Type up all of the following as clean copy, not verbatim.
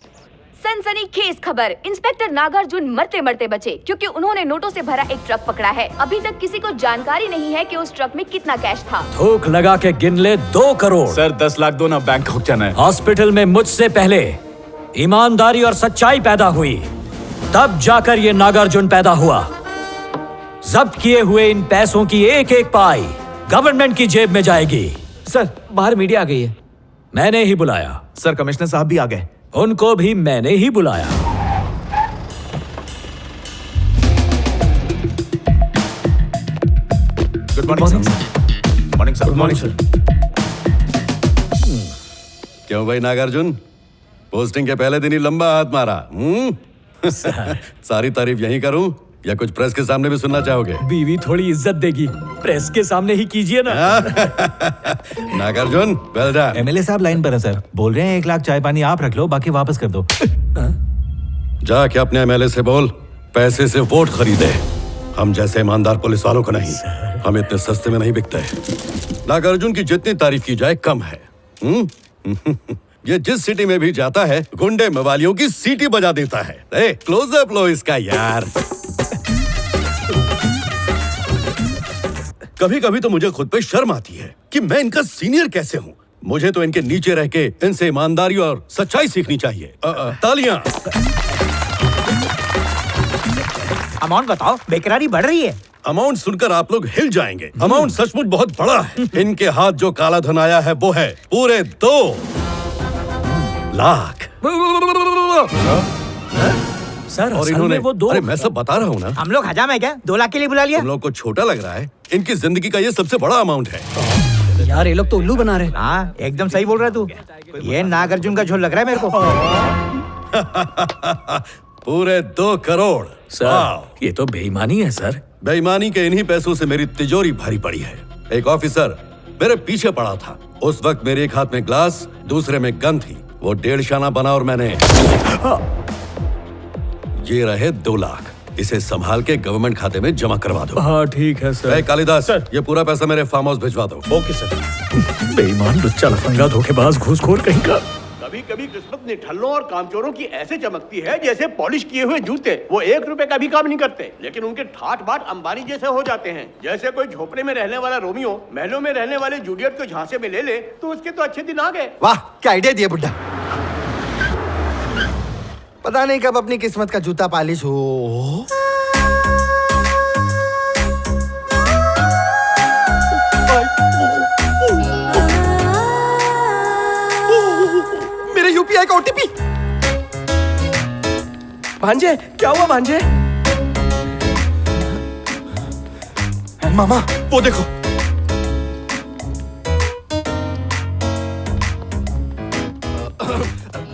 सनसनीखेज खबर, इंस्पेक्टर नागार्जुन मरते मरते बचे क्योंकि उन्होंने नोटों से भरा एक ट्रक पकड़ा है। अभी तक किसी को जानकारी नहीं है कि उस ट्रक में कितना कैश था। थूक लगा के गिन ले 2 करोड़। सर 10 लाख दो ना, बैंकॉक जाना है। हॉस्पिटल में मुझसे पहले ईमानदारी और सच्चाई पैदा हुई, तब जाकर ये नागार्जुन पैदा हुआ। जब्त किए हुए इन पैसों की एक एक पाई गवर्नमेंट की जेब में जाएगी। सर बाहर मीडिया आ गई है। मैंने ही बुलाया। सर कमिश्नर साहब भी आ गए। उनको भी मैंने ही बुलाया। Good morning sir. Morning sir. Good morning sir. क्यों भाई नागार्जुन, पोस्टिंग के पहले दिन ही लंबा हाथ मारा? सारी तारीफ यहीं करूं या कुछ प्रेस के सामने भी सुनना चाहोगे? बीवी थोड़ी इज्जत देगी, प्रेस के सामने ही कीजिए ना। Nagarjuna well done. एमएलए साहब लाइन पर है सर, बोल रहे हैं 1 लाख चाय पानी आप रख लो, बाकी वापस कर दो। जाके अपने एमएलए से बोल पैसे से वोट खरीदे। हम जैसे ईमानदार पुलिस वालों को नहीं, हम इतने सस्ते में नहीं बिकते। नागार्जुन की जितनी तारीफ की जाए कम है। ये जिस सिटी में भी जाता है गुंडे मवालियों की सीटी बजा देता है। क्लोजअप लो इसका यार। कभी कभी तो मुझे खुद पे शर्म आती है कि मैं इनका सीनियर कैसे हूँ। मुझे तो इनके नीचे रह के इनसे ईमानदारी और सच्चाई सीखनी चाहिए। तालियां। अमाउंट बताओ, बेकरारी बढ़ रही है। अमाउंट सुनकर आप लोग हिल जाएंगे। अमाउंट सचमुच बहुत बड़ा है। इनके हाथ जो काला धन आया है वो है पूरे 2 लाख। सर और असल इन्होंने में वो 2। अरे मैं सब बता रहा हूँ ना। हम लोग हजाम है क्या? 2 लाख के लिए बुला लिया? तुम लोग को छोटा लग रहा है, इनकी जिंदगी का ये सबसे बड़ा अमाउंट है। यार ये लोग तो उल्लू बना रहे। हाँ एकदम सही बोल रहा है तू। ये नागार्जुन का झोल लग रहा है मेरे को। पूरे 2 करोड़। सर ये तो बेईमानी है सर। बेईमानी के इन्हीं पैसों से मेरी तिजोरी भरी पड़ी है। एक ऑफिसर मेरे पीछे पड़ा था। उस वक्त मेरे एक हाथ में ग्लास, दूसरे में गन थी। वो 1.5 शाना बना और मैंने ये रहे 2 लाख। इसे संभाल के गवर्नमेंट खाते में जमा करवा दो। हाँ ठीक है सर। कालिदास सर, ये पूरा पैसा मेरे फार्म हाउस भिजवा दो। Okay sir. बेईमान, लुच्चा, लफंगा, धोखेबाज, घूसखोर कहीं का। कभी कभी किस्मत निठल्लों और कामचोरों की ऐसे चमकती है जैसे पॉलिश किए हुए जूते। वो 1 रुपए का भी काम नहीं करते, लेकिन उनके ठाट बाट अंबानी जैसे हो जाते हैं। जैसे कोई झोपड़े में रहने वाला रोमियो महलों में रहने वाले जूलियट को झांसे में ले ले तो उसके तो अच्छे दिन आ गए। वाह क्या आइडिया दिया बुड्ढा। पता नहीं कब अपनी किस्मत का जूता पालिश हो। मेरे यूपीआई का ओटीपी। भांजे क्या हुआ भांजे? मामा वो देखो।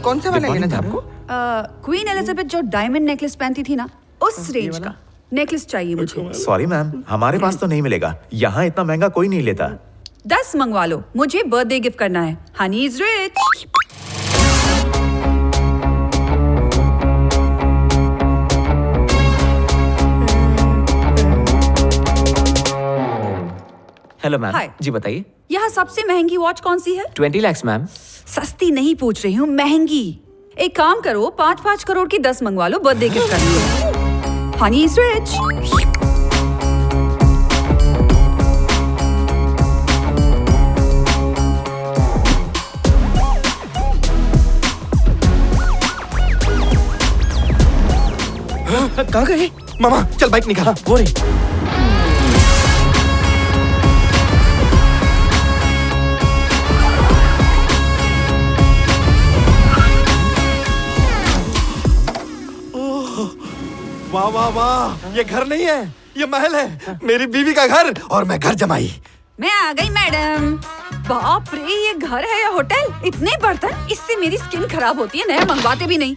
कौन सा वाला लेना था आपको? क्वीन एलिजाबेथ जो डायमंड नेकलेस पहनती थी ना, उस रेंज का नेकलेस चाहिए मुझे। सॉरी मैम, हमारे पास तो नहीं मिलेगा। यहाँ इतना महंगा कोई नहीं लेता। 10 मंगवा लो, मुझे बर्थडे गिफ्ट करना है। Honey is rich. Hello ma'am. Hi. जी बताइए। यहाँ सबसे महंगी वॉच कौन सी है? 20 लाख मैम। सस्ती नहीं पूछ रही हूँ, महंगी। एक काम करो, 5-5 करोड़ की 10 मंगवा लो, बर्थडे गिफ्ट करनी है। Honey is rich. कहाँ गए? मामा चल बाइक निकाल। वो रही। वाह वाह वाह, ये घर नहीं है, ये महल है। मेरी बीवी का घर और मैं घर जमाई। मैं आ गई मैडम। बाप रे, ये घर है या होटल? इतने बर्तन, इससे मेरी स्किन खराब होती है, नया मंगवाते भी नहीं।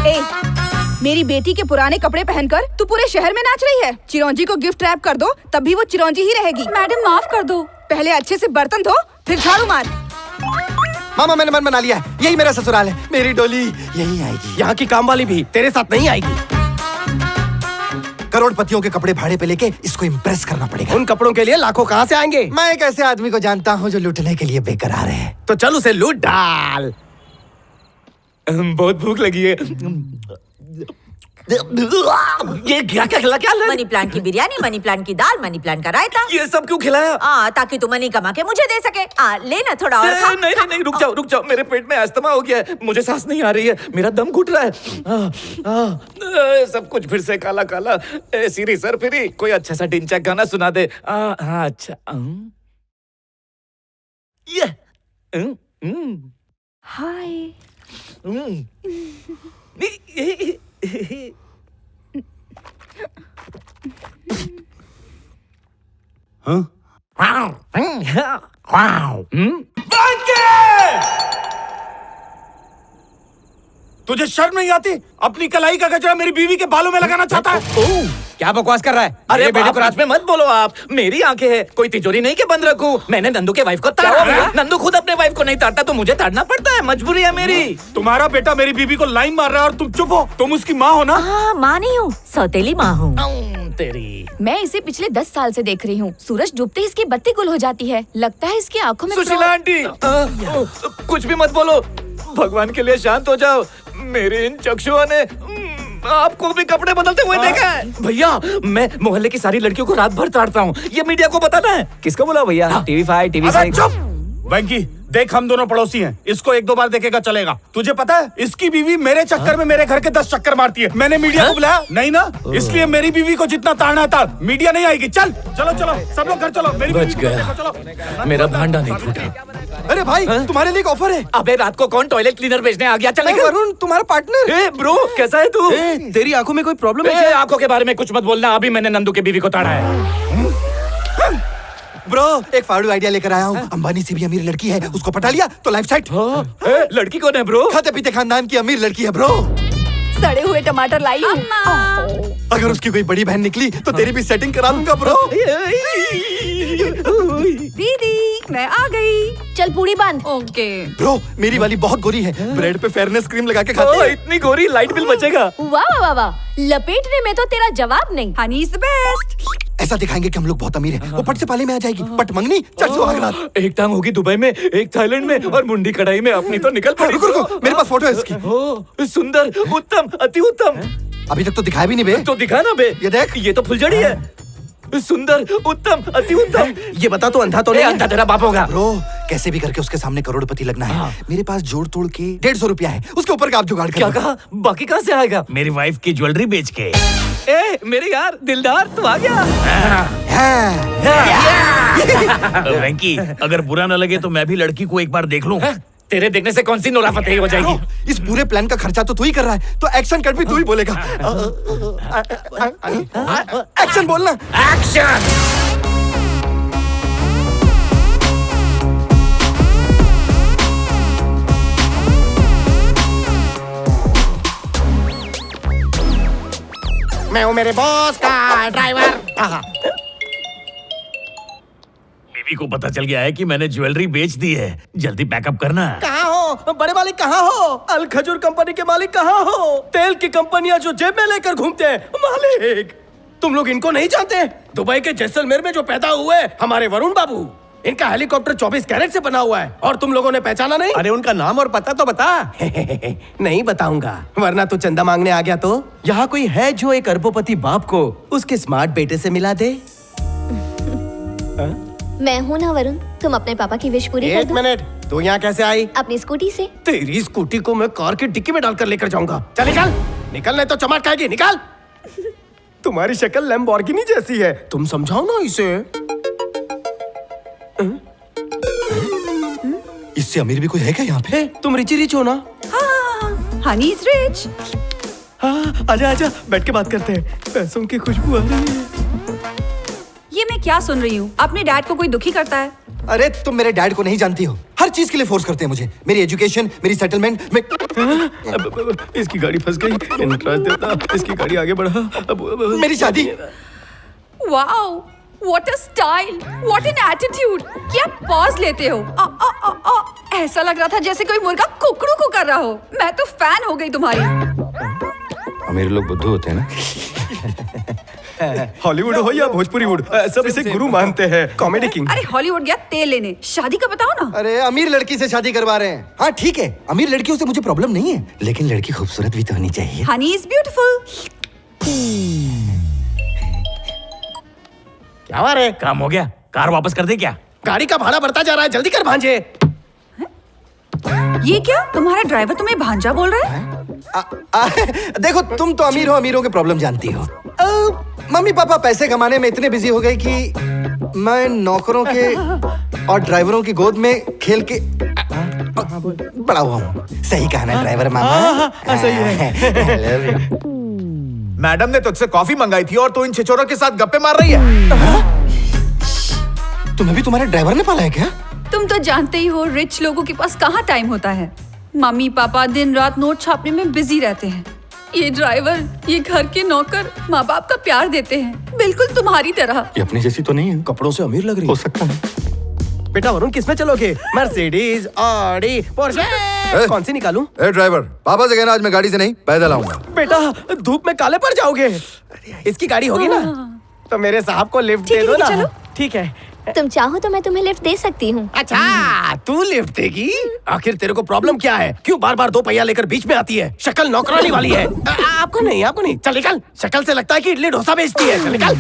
ए, मेरी बेटी के पुराने कपड़े पहनकर तू पूरे शहर में नाच रही है। चिरौंजी को गिफ्ट रैप कर दो, तब भी वो चिरौंजी ही रहेगी। मैडम माफ कर दो, पहले अच्छे से बर्तन धो, फिर झाड़ू मार। मामा मैंने मन बना लिया है, यही मेरा ससुराल है। मेरी डोली यही आएगी। यहाँ की काम वाली भी तेरे साथ नहीं आएगी। करोड़पतियों के कपड़े भाड़े पे लेके इसको इम्प्रेस करना पड़ेगा। उन कपड़ों के लिए लाखों कहाँ से आएंगे? मैं एक ऐसे आदमी को जानता हूँ जो लूटने के लिए बेकरार है। तो चल उसे लूट डाल। बहुत भूख लगी है। ये क्या मनी प्लांट की बिरयानी, मनी प्लांट की दाल, मनी प्लांट का रायता। ये सब क्यों खिलाया? ताकि तू मनी कमा के मुझे दे सके। लेना थोड़ा और खा। नहीं, रुक जाओ, मेरे पेट में अस्थमा हो गया है, मुझे सांस नहीं आ रही है, मेरा दम घुट रहा है। सब कुछ फिर से काला काला। सीरी सर फिरी, कोई अच्छा सा डिंचक गाना सुना दे। हाँ अच्छा। ये हाय। तुझे शर्म नहीं आती? अपनी कलाई का कचरा मेरी बीवी के बालों में लगाना चाहता है? क्या बकवास कर रहा है? अरे बेटे को रात में मत बोलो आप। मेरी आंखें हैं, कोई तिजोरी नहीं के बंद रखूं। मैंने नंदू के वाइफ को ताड़ा। नंदू खुद अपने वाइफ को नहीं ताड़ता तो मुझे ताड़ना पड़ता है, मजबूरी है मेरी। तुम्हारा बेटा मेरी बीवी को लाइन मार रहा है और तुम चुप हो। तुम उसकी माँ हो ना? माँ नहीं हूँ, सौतेली माँ हूँ। तेरी मैं इसे पिछले 10 साल से देख रही हूँ। सूरज डूबते ही इसकी बत्ती गुल हो जाती है। लगता है इसकी आंखों में सुशीला आंटी, कुछ भी मत बोलो, भगवान के लिए शांत हो जाओ। मेरे इन चक्षुओं ने आपको भी कपड़े बदलते हुए देखा है। भैया, मैं मोहल्ले की सारी लड़कियों को रात भर ताड़ता हूँ, ये मीडिया को बताना है। किसको बोला भैया? TV5, TV6। चुप बैंकी, देख हम दोनों पड़ोसी हैं, इसको 1-2 बार देखेगा चलेगा। तुझे पता है इसकी बीवी मेरे चक्कर में मेरे घर के 10 चक्कर मारती है। मैंने मीडिया को बुलाया नहीं ना, इसलिए मेरी बीवी को जितना ताड़ना है ताड़, मीडिया नहीं आएगी। चल चलो सब लोग घर चलो। मेरी बच बीवी को गया। देखो, चलो। मेरा भांडा नहीं फूटा। अरे भाई, तुम्हारे लिए एक ऑफर है। अबे रात को कौन टॉयलेट क्लीनर बेचने आ गया? चल वरुण, तुम्हारा पार्टनर। ए ब्रो, कैसा है तू? तेरी आंखों में कोई प्रॉब्लम ए, आंखों के बारे में कुछ मत बोलना। अभी मैंने नंदू के बीवी को ताड़ा है। ब्रो, एक फाड़ू आइडिया लेकर आया हूँ। अंबानी से भी अमीर लड़की है, उसको पटा लिया तो लाइफ सेट। लड़की कौन है ब्रो? खाते पीते खानदान की अमीर लड़की है ब्रो। सड़े हुए टमाटर लाई हूँ। अगर उसकी कोई बड़ी बहन निकली तो तेरी भी सेटिंग करा दूंगा ब्रो। दीदी, मैं आ गई। चल पूरी बांध। ओके। ब्रो, मेरी वाली बहुत गोरी है, ब्रेड पे फेयरनेस क्रीम लगा के खाती है। इतनी गोरी, लाइट बिल बचेगा। वाह वाह वाह, लपेटने में तो तेरा जवाब नहीं। Honey is the best. ऐसा दिखाएंगे कि हम लोग बहुत अमीर हैं। वो पट से पाले में आ जाएगी। पट मंगनी, चल सुहागरात। एक टांग होगी दुबई में, एक थाईलैंड में और मुंडी कढ़ाई में। अपनी तो निकल पड़ी। रुको, मेरे पास फोटो है इसकी। सुंदर, उत्तम, अति उत्तम। अभी तक तो दिखाया भी नहीं बे। तो दिखा ना बे। ये देख, ये तो फुलझड़ी है। सुंदर, उत्तम, अति उत्तम। ये बता तो अंधा तो नहीं? अंधा तेरा बाप होगा। ब्रो, कैसे भी करके उसके सामने करोड़पति लगना है। मेरे पास जोड़ तोड़ के 150 रुपया है, उसके ऊपर का आप जुगाड़ कर। क्या कहा? बाकी कहाँ से आएगा? मेरी वाइफ की ज्वेलरी बेच के। ए मेरे यार दिलदार, तू आ गया। वेंकी, अगर बुरा न लगे तो मैं भी लड़की को एक बार देख लूं। तेरे देखने से कौन सी नोरा फतेही हो जाएगी? इस पूरे प्लान का खर्चा तो तू ही कर रहा है, तो एक्शन कट भी तू ही बोलेगा। एक्शन बोलना। एक्शन। मैं हूँ मेरे बॉस का ड्राइवर। बीवी को पता चल गया है कि मैंने ज्वेलरी बेच दी है। जल्दी पैकअप करना। कहाँ हो बड़े मालिक? कहाँ हो? अल खजूर कंपनी के मालिक कहाँ हो? तेल की कंपनियां जो जेब में लेकर घूमते हैं मालिक, तुम लोग इनको नहीं जानते? दुबई के जैसलमेर में जो पैदा हुए हमारे वरुण बाबू, इनका हेलीकॉप्टर 24 कैरेट से बना हुआ है और तुम लोगों ने पहचाना नहीं? अरे उनका नाम और पता तो बता। नहीं बताऊंगा, वरना तू चंदा मांगने आ गया तो। यहाँ कोई है जो एक अरबोपति बाप को उसके स्मार्ट बेटे से मिला दे? मैं हूँ ना वरुण, तुम अपने पापा की विश पूरी कर एक दो। मिनट, तू यहाँ कैसे आई? अपनी स्कूटी से। तेरी स्कूटी को मैं कार की डिक्की में डालकर लेकर जाऊंगा। चल निकल, निकल नहीं तो चमाट खाएगी। निकल। तुम्हारी शक्ल लैम्बोर्गिनी जैसी है, तुम समझाओ ना इसे। इससे अमीर भी कोई है क्या यहाँ पे? तुम रिच हो ना? Honey is rich. हाँ, आजा आजा, बैठ के बात करते हैं। पैसों की खुशबू आ रही है। ये मैं क्या सुन रही हूँ? अपने डैड को कोई दुखी करता है? अरे तुम मेरे डैड को नहीं जानती हो, हर चीज के लिए फोर्स करते हैं मुझे। मेरी एजुकेशन, मेरी सेटलमेंट इसकी गाड़ी फंस गई, इंटरेस्ट देता, इसकी गाड़ी आगे बढ़ा। मेरी शादी। Wow, what a style, what an attitude. क्या पॉज लेते हो? ऐसा लग रहा था जैसे कोई मुर्गा कुकड़ू को कर रहा हो। मैं तो फैन हो गई तुम्हारी। अमीर लोग बुद्धू होते हैं ना। हॉलीवुड हो या भोजपुरी वुड, सब इसे गुरु मानते हैं, कॉमेडी किंग। अरे हॉलीवुड गया तेल लेने, शादी का बताओ ना। अरे अमीर लड़की से शादी करवा रहे हैं। हाँ ठीक है, अमीर लड़कियों से मुझे प्रॉब्लम नहीं है, लेकिन लड़की खूबसूरत भी तो होनी चाहिए। Honey is beautiful. क्या हुआ रे? काम हो गया, कार वापस कर दे क्या? गाड़ी का भाड़ा बढ़ता जा रहा है, जल्दी कर भांजे। ये क्या, तुम्हारा ड्राइवर तुम्हें भांजा बोल रहा है? देखो तुम तो अमीर हो, अमीरों के प्रॉब्लम जानती हो। मम्मी पापा पैसे कमाने में इतने बिजी हो गए कि मैं नौकरों के और ड्राइवरों की गोद में खेल के बड़ा हुआ हूँ। सही कहा ना ड्राइवर मामा? सही है। मैडम ने तुझसे कॉफी मंगाई थी और तू इन छिछोरों के साथ गप्पे मार रही है। तुम्हें भी तुम्हारे ड्राइवर ने पाला है क्या? तुम तो जानते ही हो रिच लोगों के पास कहाँ टाइम होता है। मम्मी पापा दिन रात नोट छापने में बिजी रहते हैं। ये ड्राइवर, ये घर के नौकर माँ बाप का प्यार देते हैं, बिल्कुल तुम्हारी तरह। ये अपनी जैसी तो नहीं है, कपड़ों से अमीर लग रही हो सकता है। बेटा वरुण, किसमें चलोगे? मर्सिडीज, ऑडी, पोर्शे, कौन सी निकालूं? ए ड्राइवर, पापा से कहना आज मैं गाड़ी से नहीं पैदल आऊंगा। बेटा धूप में काले पड़ जाओगे। इसकी गाड़ी होगी ना? तो मेरे साहब को लिफ्ट दे दो ना। ठीक है। तुम चाहो तो मैं तुम्हें लिफ्ट दे सकती हूँ। अच्छा, तू लिफ्ट देगी? आखिर तेरे को प्रॉब्लम क्या है? क्यों बार बार दो पहिया लेकर बीच में आती है? शक्ल नौकरानी वाली है। आपको नहीं, आपको नहीं। चल निकल, शक्ल से लगता है कि इडली डोसा बेचती है। चल निकल।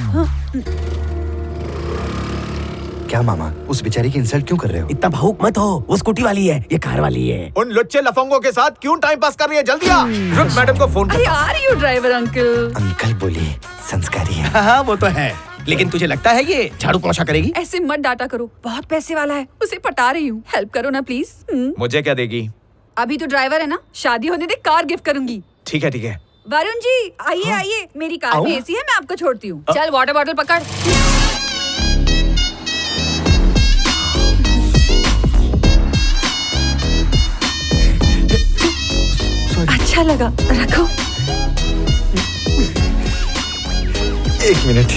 क्या मामा, उस बेचारी की इंसल्ट क्यों कर रहे हो? इतना भावुक मत हो, वो स्कूटी वाली है, ये कार वाली है। उन लुच्चे लफंगों के साथ क्यों टाइम पास कर रही है? जल्दी आ। रुक, मैडम को फोन अरे कर। आ रही हो ड्राइवर अंकल। अंकल बोलिए, संस्कारी है। हाँ वो तो है, लेकिन तुझे लगता है ये झाड़ू पोंछा करेगी? ऐसे मत डांटा करो, बहुत पैसे वाला है, उसे पटा रही हूँ। हेल्प करो ना प्लीज। मुझे क्या देगी? अभी तो ड्राइवर है ना, शादी होने दे कार गिफ्ट करूंगी। ठीक है ठीक है। वरुण जी आइए आइए, मेरी कार में एसी है, मैं आपको छोड़ती हूँ। चल वाटर बॉटल पकड़। अच्छा लगा, रखो। एक मिनट।